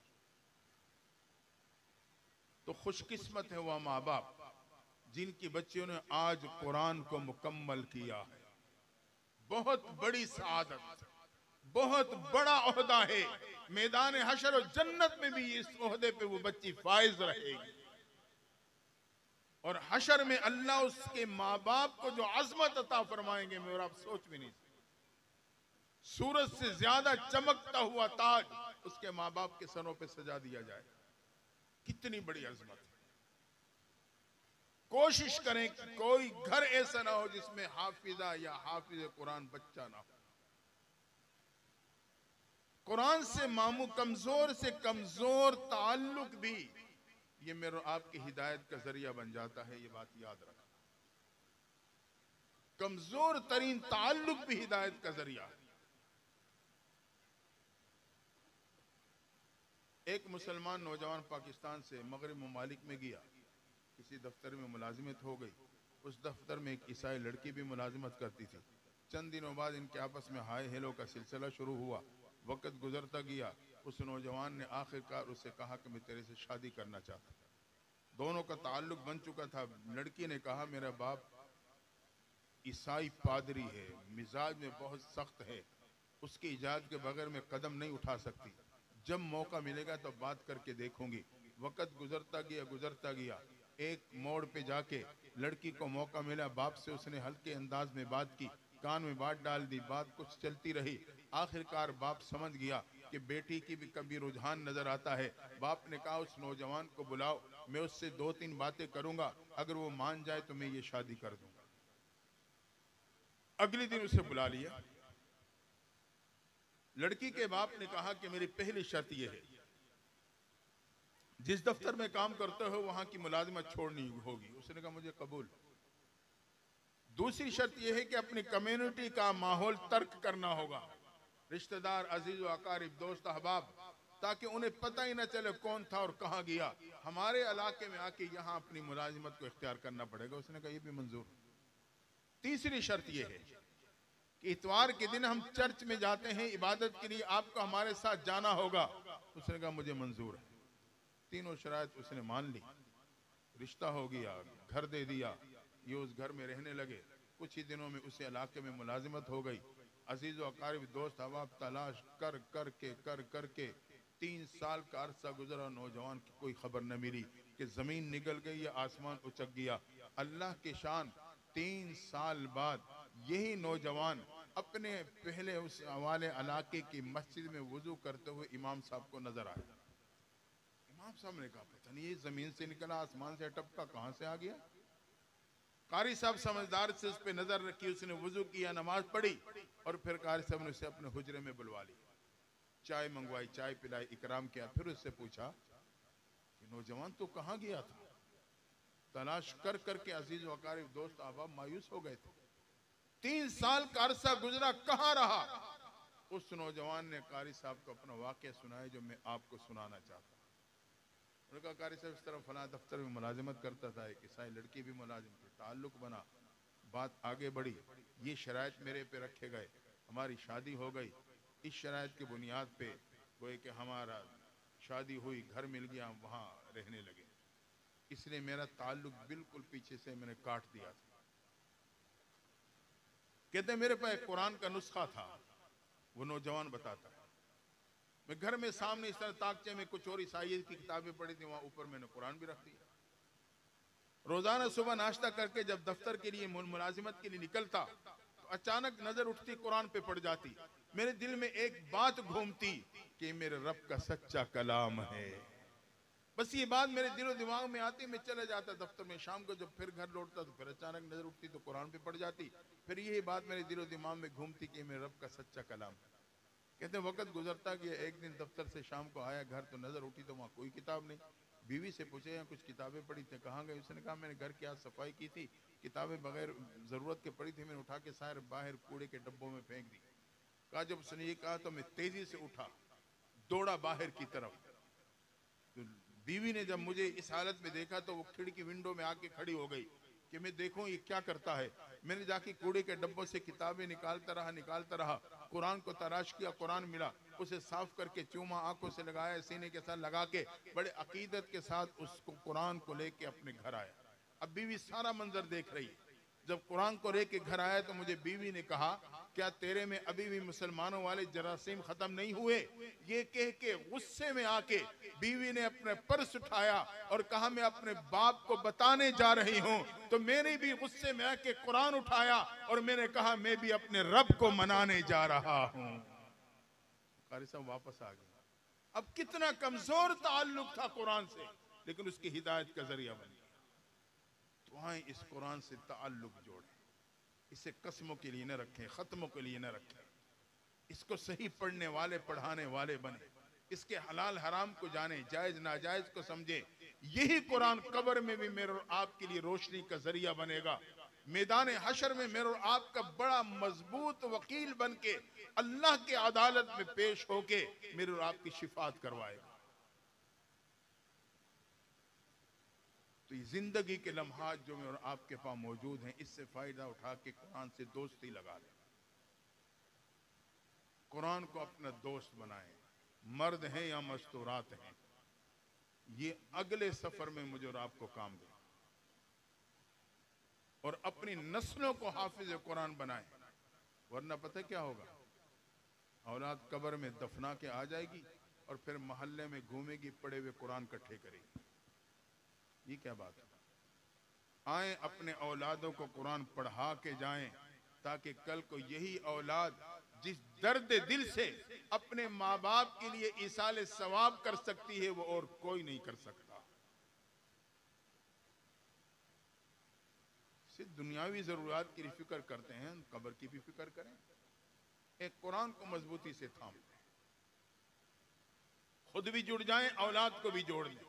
तो खुशकिस्मत है वह माँ बाप जिनकी बच्चियों ने आज कुरान को मुकम्मल किया है। बहुत बड़ी सआदत, बहुत बड़ा ओहदा है। मैदान हशर और जन्नत में भी इस ओहदे पे वो बच्ची फाइज रहेगी। और हशर में अल्लाह उसके माँ बाप को जो अजमत अता फरमाएंगे, मैं और आप सोच भी नहीं सकते। सूरज से ज्यादा चमकता हुआ ताज उसके माँ बाप के सरों पे सजा दिया जाए। कितनी बड़ी अजमत है। कोशिश करें कि कोई घर ऐसा ना हो जिसमें हाफिजा या हाफिज कुरान बच्चा ना हो। कुरान से मामू कमजोर से कमजोर ताल्लुक भी ये मेरे आपकी हिदायत का जरिया बन जाता है। ये बात याद रखना, कमजोर तरीन ताल्लुक भी हिदायत का जरिया है। एक मुसलमान नौजवान पाकिस्तान से मगरब ममालिक में गया, किसी दफ्तर में मुलाजिमत हो गई। उस दफ्तर में एक ईसाई लड़की भी मुलाजिमत करती थी। चंद दिनों बाद इनके आपस में हाय हेलो का सिलसिला शुरू हुआ। वक्त गुजरता गया, उस नौजवान ने आखिरकार उससे कहा कि मैं तेरे से शादी करना चाहता। दोनों का ताल्लुक बन चुका था। लड़की ने कहा मेरा बाप ईसाई पादरी है, मिजाज में बहुत सख्त है, उसकी इजाज़त के बगैर मैं कदम नहीं उठा सकती। जब मौका मिलेगा तो बात करके देखूंगी। वक्त गुजरता गया। एक मोड़ पे जाके लड़की को मौका मिला। बाप से उसने हल्के अंदाज में बात की, कान में बात डाल दी। बात कुछ चलती रही। आखिरकार बाप समझ गया कि बेटी की भी कभी रुझान नजर आता है। बाप ने कहा उस नौजवान को बुलाओ, मैं उससे 2-3 बातें करूंगा, अगर वो मान जाए तो मैं ये शादी कर दूंगा। अगले दिन उसे बुला लिया। लड़की के बाप ने कहा कि मेरी पहली शर्त यह है, जिस दफ्तर में काम करते हो वहां की मुलाजिमत छोड़नी होगी। उसने कहा मुझे कबूल। दूसरी शर्त यह है कि अपनी कम्युनिटी का माहौल तर्क करना होगा। रिश्तेदार, अजीज व अकारिब, दोस्त अहबाब ताकि उन्हें पता ही ना चले कौन था और कहां गया। हमारे इलाके में आके यहां अपनी मुलाजिमत को इख्तियार करना पड़ेगा। उसने कहा, ये भी मंजूर। तीसरी शर्त यह है कि इतवार के दिन हम चर्च में जाते हैं इबादत के लिए, आपको हमारे साथ जाना होगा। उसने कहा, मुझे मंजूर है। तीनों शराइत उसने मान ली। रिश्ता हो गया, घर दे दिया, ये उस घर में रहने लगे। कुछ ही दिनों में उस इलाके में मुलाजिमत हो गई। अजीज व अकारिब दोस्त अहबाब तलाश कर करके 3 साल का अरसा गुजरा, नौजवान की कोई खबर न मिली कि जमीन निकल गई या आसमान उचक गया। अल्लाह की शान, 3 साल बाद यही नौजवान अपने पहले उस वाले इलाके की मस्जिद में वुजू करते हुए इमाम साहब को नजर आया। इमाम साहब ने कहा, पता नहीं ये जमीन से निकला, आसमान से टपका, कहां से आ गया। कारी साहब समझदार से उस पर नजर रखी, उसने वुजू किया, नमाज पढ़ी और फिर कारी साहब ने उसे अपने हुजरे में बुलवा लिया, चाय मंगवाई, चाय पिलाई, इकराम किया। फिर उससे पूछा कि नौजवान तो कहां गया था। तलाश कर करके अजीज वकारिब दोस्त अहबाब मायूस हो गए थे। 3 साल का अरसा गुजरा, कहां रहा। उस नौजवान ने कारी साहब को अपना वाकया सुनाया जो मैं आपको सुनाना चाहता हूं। उन्होंने कहा, कारी साहब इस तरह फला दफ्तर में मुलाजिमत करता था, एक ईसाई लड़की भी मुलाजिम थी, ताल्लुक बना, बात आगे बढ़ी, ये शराइत मेरे पे रखे गए, हमारी शादी हो गई। इस शराइत की बुनियाद पे गोए कि हमारा शादी हुई, घर मिल गया, वहां रहने लगे। इसलिए मेरा ताल्लुक बिल्कुल पीछे से मैंने काट दिया था। कहते मेरे पास एक कुरान का नुस्खा था, वो नौजवान बताता है। मैं घर में सामने इस तरह ताकचे में कुछ और ईसाई की किताबें पढ़ी थी, वहां ऊपर मैंने कुरान भी रख दिया। रोजाना सुबह नाश्ता करके जब दफ्तर के लिए मुलाजिमत के लिए निकलता तो अचानक नजर उठती, कुरान पे पड़ जाती। मेरे दिल में एक बात घूमती कि मेरे रब का सच्चा कलाम है। बस ये बात मेरे दिलो दिमाग में आती, मैं चले जाता दफ्तर में। शाम को जब फिर घर लौटता तो फिर अचानक नजर उठती तो कुरान पे पड़ जाती। फिर यही बात मेरे दिलो दिमाग में घूमती कि मेरे रब का सच्चा कलाम है। कहते वक्त गुजरता कि एक दिन दफ्तर से शाम को आया घर, तो नजर उठी तो वहां कोई किताब नहीं। बीवी से पूछे, यहाँ कुछ किताबें पड़ी थी, कहाँ गई। उसने कहा, मैंने घर की आज सफाई की थी, किताबें बगैर जरूरत के पड़ी थी, मैंने उठा के सारे बाहर कूड़े के डब्बों में फेंक दी। कहा जब उसने ये कहा तो मैं तेजी से उठा, दौड़ा बाहर की तरफ। तो बीवी ने जब मुझे इस हालत में देखा तो वो खिड़की विंडो में आके खड़ी हो गई कि मैं देखूं ये क्या करता है। मैंने जाके कूड़े के डब्बों से किताबें निकालता रहा, कुरान को तलाश किया, कुरान मिला, उसे साफ करके चूमा, आंखों से लगाया, सीने के साथ लगा के बड़े अकीदत के साथ उसको कुरान को लेके अपने घर आया। अब बीवी सारा मंजर देख रही है। जब कुरान को लेके घर आया तो मुझे बीवी ने कहा, क्या तेरे में अभी भी मुसलमानों वाले जरासीम खत्म नहीं हुए। ये कह के गुस्से में आके बीवी ने अपने पर्स उठाया और कहा, मैं अपने बाप को बताने जा रही हूं। तो मैंने भी गुस्से में आके कुरान उठाया और मैंने कहा, मैं भी अपने रब को मनाने जा रहा हूं। कारी साहब वापस आ गए। अब कितना कमजोर ताल्लुक था कुरान से, लेकिन उसकी हिदायत का जरिया बन गया। तो आए इस कुरान से ताल्लुक जोड़े, इसे कसमों के लिए न रखें, खत्मों के लिए न रखें। इसको सही पढ़ने वाले, पढ़ाने वाले बने, इसके हलाल हराम को जाने, जायज नाजायज को समझे। यही कुरान कब्र में भी मेरे और आपके लिए रोशनी का जरिया बनेगा। मैदान हशर में मेरे और आपका बड़ा मजबूत वकील बन के अल्लाह की अदालत में पेश होके मेरे और आपकी शिफात करवाएगा। तो ये जिंदगी के लम्हात जो मेरे और आपके पास मौजूद हैं, इससे फायदा उठा के कुरान से दोस्ती लगा लें, कुरान को अपना दोस्त बनाएं। मर्द हैं या मस्तूरात हैं, ये अगले सफर में मुझे और आपको काम दे। और अपनी नस्लों को हाफिज कुरान बनाएं, वरना पता क्या होगा, औलाद कब्र में दफना के आ जाएगी और फिर मोहल्ले में घूमेगी, पड़े हुए कुरान इकट्ठे करेगी। ये क्या बात है। आए अपने औलादों को कुरान पढ़ा के जाएं, ताकि कल को यही औलाद जिस दर्द दिल से अपने माँ बाप के लिए इसाले सवाब कर सकती है, वो और कोई नहीं कर सकता। सिर्फ दुनियावी जरूरत की फिक्र करते हैं, कब्र की भी फिक्र करें। एक कुरान को मजबूती से थाम लें, खुद भी जुड़ जाएं, औलाद को भी जोड़ लें।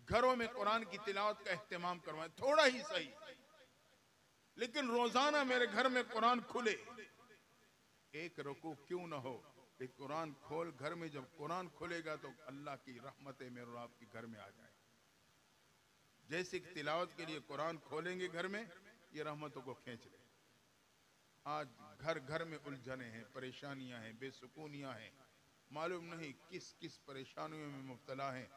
घरों में कुरान की तिलावत का एहतमाम करवाएं, थोड़ा ही सही, लेकिन रोजाना मेरे घर में कुरान खुले। एक रुकू क्यों ना हो, कि कुरान खोल, घर में जब कुरान खोलेगा तो अल्लाह की रहमतें मेरे और आपके घर में आ जाए। जैसे कि तिलावत के लिए कुरान खोलेंगे घर में, ये रहमतों को खींच ले। आज घर घर में उलझने हैं, परेशानियां हैं, बेसुकूनियां हैं, मालूम नहीं किस किस परेशानियों में मुब्तला हैं।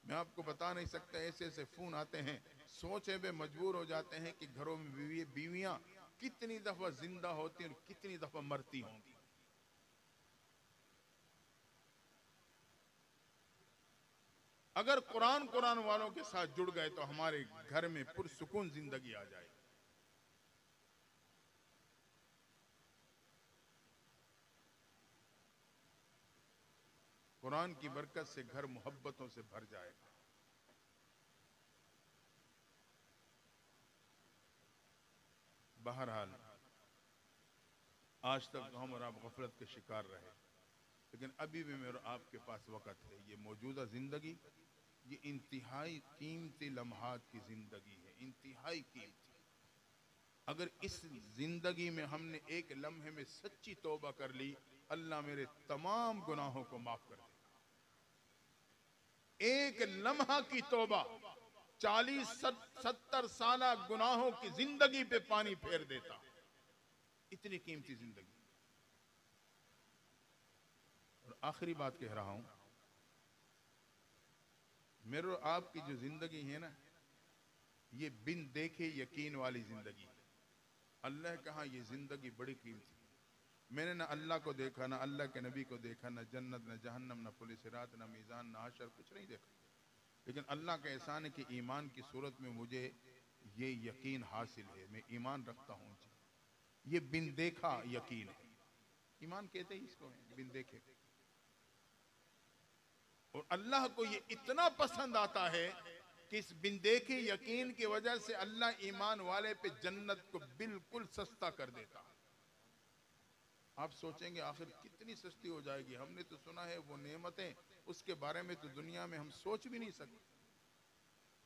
मैं आपको बता नहीं सकता, ऐसे ऐसे फोन आते हैं, सोचे पे मजबूर हो जाते हैं कि घरों में बीवियां कितनी दफा जिंदा होती और कितनी दफा मरती होंगी। अगर कुरान वालों के साथ जुड़ गए तो हमारे घर में पुरसुकून जिंदगी आ जाएगी। कुरान की बरकत से घर मोहब्बतों से भर जाएगा। बहरहाल आज तक तो हम और आप गफलत के शिकार रहे, लेकिन अभी भी मेरे आपके पास वक्त है। ये मौजूदा जिंदगी, ये इंतहाई कीमती लम्हात की जिंदगी है, इंतहाई कीमती। अगर इस जिंदगी में हमने एक लम्हे में सच्ची तौबा कर ली, अल्लाह मेरे तमाम गुनाहों को माफ कर देगा। एक लम्हा की तौबा 40-70 साल गुनाहों की जिंदगी पे पानी फेर देता। इतनी कीमती जिंदगी। और आखिरी बात कह रहा हूं, मेरे आपकी जो जिंदगी है ना, ये बिन देखे यकीन वाली जिंदगी। अल्लाह कहा ये जिंदगी बड़ी कीमती। मैंने ना अल्लाह को देखा, ना अल्लाह के नबी को देखा, ना जन्नत, ना जहन्नम, ना पुलिस रात, ना मीज़ान, ना हशर, कुछ नहीं देखा। लेकिन अल्लाह का एहसान है कि ईमान की सूरत में मुझे ये यकीन हासिल है। मैं ईमान रखता हूँ जी, ये बिन देखा यकीन है। ईमान कहते ही इसको है, बिन देखे। और अल्लाह को ये इतना पसंद आता है कि इस बिन देखे यकीन की वजह से अल्लाह ईमान वाले पे जन्नत को बिल्कुल सस्ता कर देता। आप सोचेंगे आखिर कितनी सस्ती हो जाएगी। हमने तो सुना है वो नेमतें, उसके बारे में तो दुनिया में हम सोच भी नहीं सकते।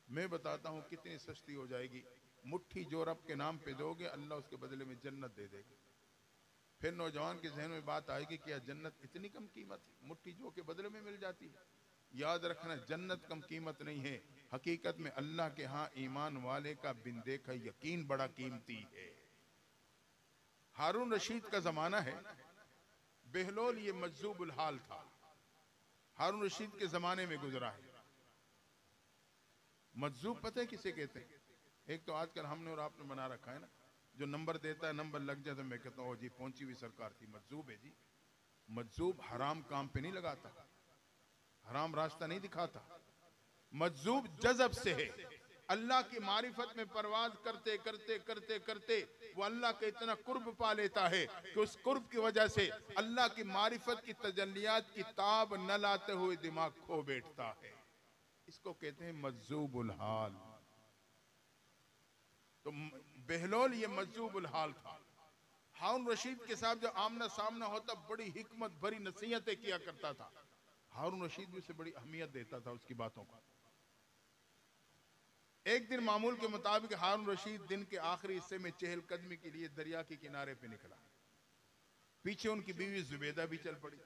मैं बताता हूँ कितनी सस्ती हो जाएगी। मुट्ठी जो रब के नाम पे दोगे, अल्लाह उसके बदले में जन्नत दे देगा। फिर नौजवान के जहन में बात आएगी कि जन्नत इतनी कम कीमत है, मुट्ठी जो के बदले में मिल जाती है। याद रखना, जन्नत कम कीमत नहीं है। हकीकत में अल्लाह के यहाँ ईमान वाले का बिन देखा यकीन बड़ा कीमती है। हारून रशीद का जमाना है। बेहलोल ये मजजूबुल हाल था, हारून रशीद के जमाने में गुजरा है। मजजूब पता है किसे कहते हैं? एक तो आजकल हमने और आपने बना रखा है ना, जो नंबर देता है, नंबर लग जाए तो मैं कहता हूँ जी पहुंची हुई सरकार थी। मजजूब है जी। मजजूब हराम काम पे नहीं लगाता, हराम रास्ता नहीं दिखाता। मजजूब जज़ब से है। अल्लाह की मारिफत में परवाज करते करते करते करते वो अल्लाह के इतना कुर्ब पा लेता है कि उस कुर्ब की वजह से अल्लाह की मारिफत की तजल्लियात की ताब न लाते हुए दिमाग खो बैठता है। इसको कहते हैं मजजूबुल हाल। तो बेहलोल ये मजजूबुल हाल था। हारून रशीद के साथ जो आमना सामना होता, बड़ी हिकमत भरी नसीहतें किया करता था। हारून रशीद भी उसे बड़ी अहमियत देता था उसकी बातों को। एक दिन मामूल के मुताबिक हारून रशीद दिन के आखिरी हिस्से में चहलकदमी के लिए दरिया के किनारे पे निकला। पीछे उनकी बीवी जुबैदा भी चल पड़ी।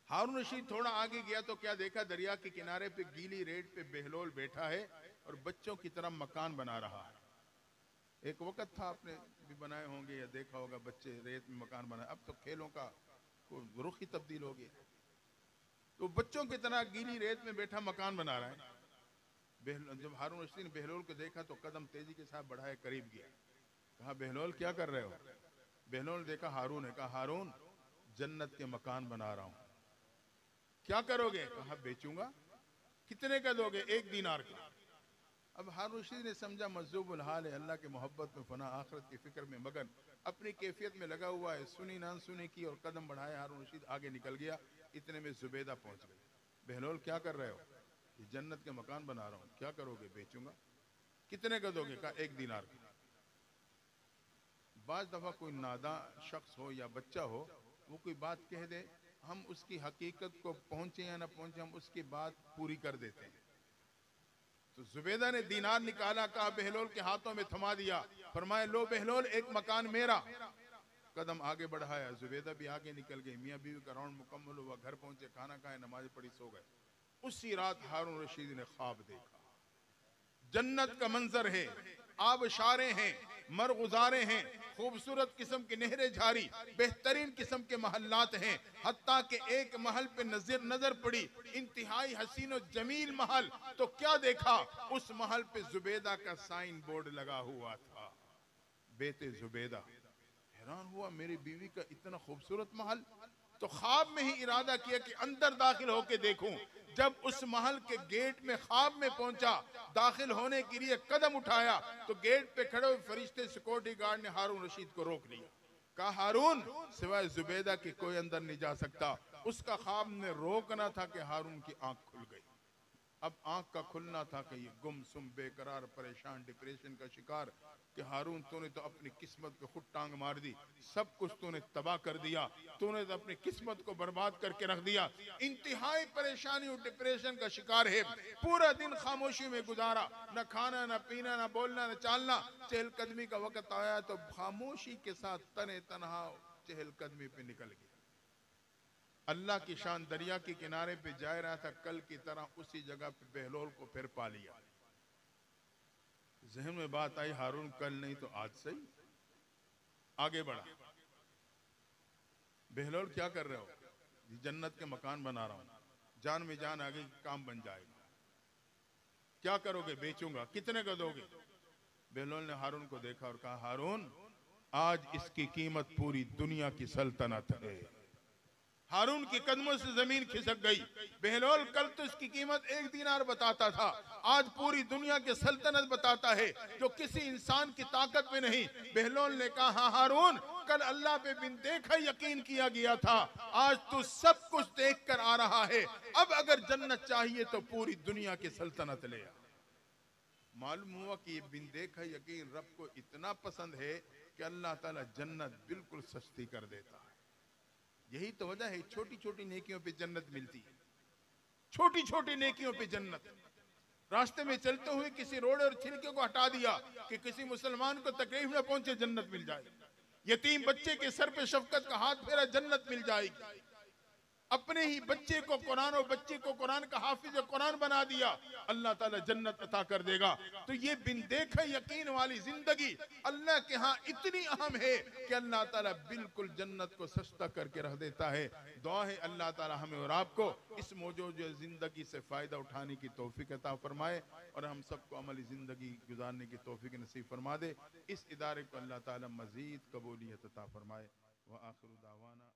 हारून रशीद थोड़ा आगे गया तो क्या देखा, दरिया के किनारे पे गीली रेत पे बेहलोल बैठा है और बच्चों की तरह मकान बना रहा है। एक वक्त था, आपने भी बनाए होंगे या देखा होगा, बच्चे रेत में मकान बनाए। अब तो खेलों का रुख ही तब्दील हो गया। तो बच्चों की तरह गीली रेत में बैठा मकान बना रहा है। जब हारून रशीद ने बेहलोल को देखा तो कदम तेजी के साथ बढ़ाए, करीब गया। कहा बेहलोल क्या कर रहे हो? बेहलोल ने देखा हारून है। कहा हारून, जन्नत के मकान बना रहा हूं। क्या करोगे? कहा बेचूंगा। कितने का दोगे? 1 दीनार का। अब हारून रशीद ने समझा मजजूबुल हाल है, अल्लाह के मोहब्बत में फना, आखिरत की फिक्र में मगन, अपनी कैफियत में लगा हुआ है। सुनी ना सुनी की और कदम बढ़ाए हारून रशीद आगे निकल गया। इतने में जुबैदा पहुंच गई। बेहलोल क्या कर रहे हो? ये जन्नत के मकान बना रहा हूं। क्या करोगे? बेचूंगा। कितने का दोगे? कहा 1 दीनार का। बाज दफा कोई नादा शख्स हो या बच्चा हो, वो कोई बात कह दे, हम उसकी हकीकत को पहुंचे या ना पहुंचे, हम उसकी बात पूरी कर देते हैं। तो जुबैदा ने दीनार निकाला, कहा बेहलोल के हाथों में थमा दिया। फरमाया लो बेहलोल, एक मकान मेरा। कदम आगे बढ़ाया, जुबैदा भी आगे निकल गई, मियाँ बीवी का राउंड मुकम्मल हुआ, घर पहुंचे, खाना खाए, नमाज पढ़ी, सो गए। उसी रात हारून रशीद ने ख्वाब देखा, जन्नत का मंजर है, आबशारें हैं, मरगुजारे हैं, खूबसूरत किस्म की नहरें जारी, बेहतरीन किस्म के महल्लात हैं। हत्ता के एक महल पे नजर पड़ी, इंतहाई हसीन और जमील महल। तो क्या देखा, उस महल पे जुबैदा का साइन बोर्ड लगा हुआ था, बेटे जुबैदा। हैरान हुआ, मेरी बीवी का इतना खूबसूरत महल। तो ख्वाब में ही इरादा किया कि अंदर दाखिल होके देखूं। जब उस महल के गेट में ख्वाब में पहुंचा, दाखिल होने के लिए कदम उठाया, तो गेट पे खड़े हुए फरिश्ते सिक्योरिटी गार्ड ने हारून रशीद को रोक लिया। कहा, हारून, सिवाय जुबैदा के कोई अंदर नहीं जा सकता। उसका ख्वाब ने रोकना था कि हारून की आंख खुल गई। अब आंख का खुलना था कि ये गुमसुम, बेकरार, परेशान, डिप्रेशन का शिकार, कि हारून तूने तो अपनी किस्मत पे खुद टांग मार दी, सब कुछ तूने तबाह कर दिया, तूने तो अपनी किस्मत को बर्बाद करके रख दिया। इंतहाई परेशानी और डिप्रेशन का शिकार है, पूरा दिन खामोशी में गुजारा, न खाना, न पीना, न बोलना, न चालना। चहलकदमी का वक्त आया तो खामोशी के साथ तने तनहा चहलकदमी पे निकल गया। अल्लाह की शान, दरिया के किनारे पे जा रहा था, कल की तरह उसी जगह पे बहलोल को फिर पा लिया। जहन में बात आई, हारून कल नहीं तो आज सही। आगे बढ़ा, बहलोल क्या कर रहे हो? जन्नत के मकान बना रहा हूं, जान में जान आ गई, काम बन जाएगा। क्या करोगे? बेचूंगा। कितने का दोगे? बहलोल ने हारून को देखा और कहा, हारून, आज इसकी कीमत पूरी दुनिया की सल्तनत है। हारून के कदमों से जमीन खिसक गई। बहलोल कल तो इसकी कीमत 1 दीनार बताता था, आज पूरी दुनिया के सल्तनत बताता है, जो किसी इंसान की ताकत में नहीं। बहलोल ने कहा, हाँ हारून, कल अल्लाह पे बिन देखा यकीन किया गया था, आज तू सब कुछ देख कर आ रहा है। अब अगर जन्नत चाहिए तो पूरी दुनिया की सल्तनत ले आ। मालूम हुआ कि ये बिन देखा यकीन रब को इतना पसंद है कि अल्लाह ताला जन्नत बिल्कुल सस्ती कर देता है। यही तो वजह है, छोटी छोटी नेकियों पे जन्नत मिलती है, छोटी छोटी नेकियों पे जन्नत। रास्ते में चलते हुए किसी रोड और छिलके को हटा दिया कि किसी मुसलमान को तकलीफ न पहुंचे, जन्नत मिल जाएगी। यतीम बच्चे के सर पे शफकत का हाथ फेरा, जन्नत मिल जाएगी। अपने ही बच्चे को कुरान और बच्चे को कुरान का हाफिज कुरान बना दिया, अल्लाह ताला जन्नत अता कर देगा। तो ये बिन देखे यकीन वाली जिंदगी अल्लाह के यहाँ इतनी अहम है कि अल्लाह ताला बिल्कुल जन्नत को सस्ता करके रख देता है। दुआ है अल्लाह ताला हमें और आपको इस मौजूदा जिंदगी से फायदा उठाने की तौफीक अता फरमाए और हम सबको अमली जिंदगी गुजारने की तौफीक नसीब फरमा दे। इस इदारे को अल्लाह ताला मजीद कबूलियत अता फरमाए। व आखिर दावाना।